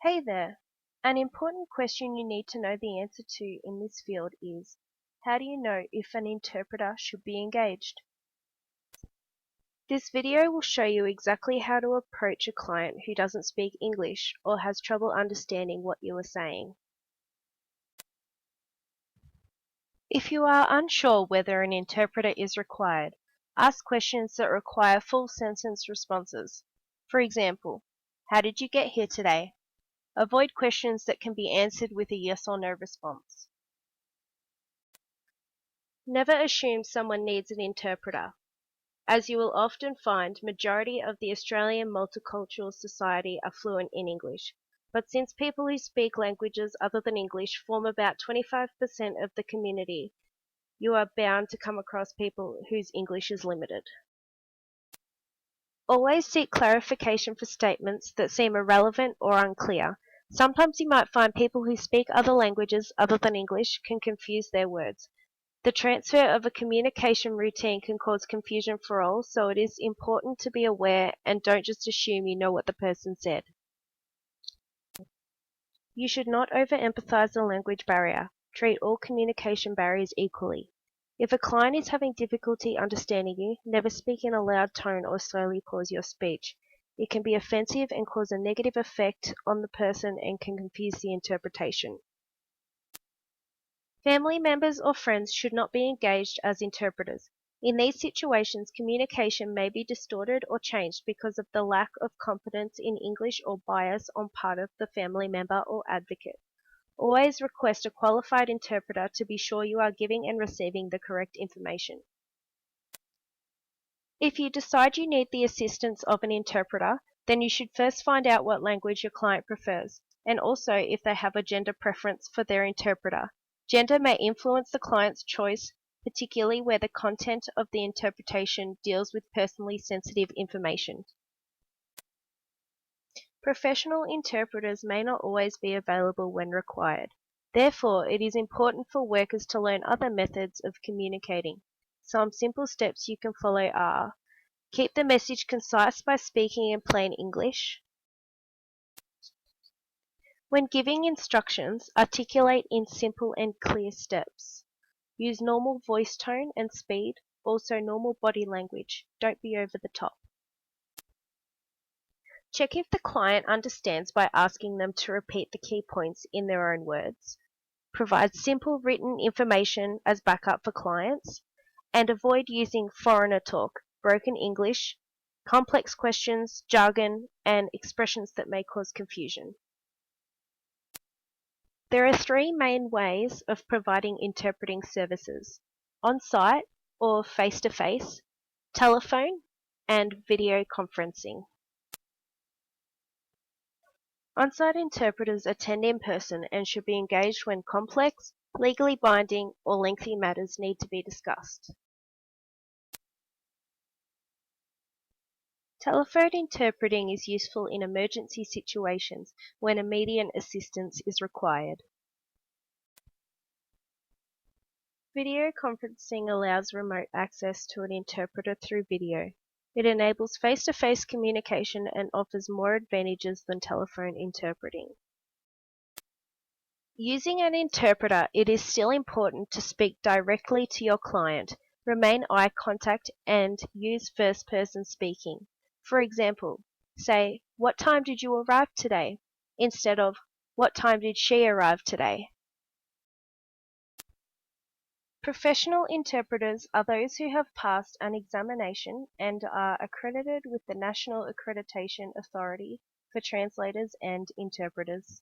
Hey there! An important question you need to know the answer to in this field is, how do you know if an interpreter should be engaged? This video will show you exactly how to approach a client who doesn't speak English or has trouble understanding what you are saying. If you are unsure whether an interpreter is required, ask questions that require full sentence responses. For example, how did you get here today? Avoid questions that can be answered with a yes or no response. Never assume someone needs an interpreter, as you will often find majority of the Australian Multicultural Society are fluent in English. But since people who speak languages other than English form about 25% of the community, you are bound to come across people whose English is limited. Always seek clarification for statements that seem irrelevant or unclear. Sometimes you might find people who speak other languages other than English can confuse their words. The transfer of a communication routine can cause confusion for all, so it is important to be aware and don't just assume you know what the person said. You should not overemphasize the language barrier. Treat all communication barriers equally. If a client is having difficulty understanding you, never speak in a loud tone or slowly pause your speech. It can be offensive and cause a negative effect on the person and can confuse the interpretation. Family members or friends should not be engaged as interpreters. In these situations, communication may be distorted or changed because of the lack of competence in English or bias on part of the family member or advocate. Always request a qualified interpreter to be sure you are giving and receiving the correct information. If you decide you need the assistance of an interpreter, then you should first find out what language your client prefers, and also if they have a gender preference for their interpreter. Gender may influence the client's choice, particularly where the content of the interpretation deals with personally sensitive information. Professional interpreters may not always be available when required. Therefore, it is important for workers to learn other methods of communicating. Some simple steps you can follow are: keep the message concise by speaking in plain English. When giving instructions, articulate in simple and clear steps. Use normal voice tone and speed, also normal body language. Don't be over the top. Check if the client understands by asking them to repeat the key points in their own words. Provide simple written information as backup for clients, and avoid using foreigner talk, broken English, complex questions, jargon, and expressions that may cause confusion. There are three main ways of providing interpreting services: on-site or face-to-face, telephone, and video conferencing. On-site interpreters attend in person and should be engaged when complex, legally binding, or lengthy matters need to be discussed. Telephone interpreting is useful in emergency situations when immediate assistance is required. Video conferencing allows remote access to an interpreter through video. It enables face-to-face communication and offers more advantages than telephone interpreting. Using an interpreter, it is still important to speak directly to your client, remain eye contact, and use first-person speaking. For example, say, "What time did you arrive today?" instead of, "What time did she arrive today?" Professional interpreters are those who have passed an examination and are accredited with the National Accreditation Authority for Translators and Interpreters.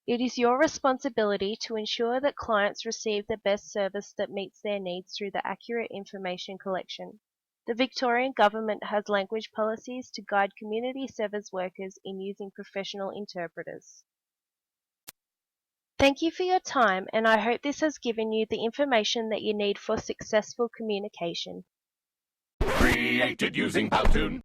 It is your responsibility to ensure that clients receive the best service that meets their needs through the accurate information collection. The Victorian Government has language policies to guide community service workers in using professional interpreters. Thank you for your time, and I hope this has given you the information that you need for successful communication. Created using Powtoon.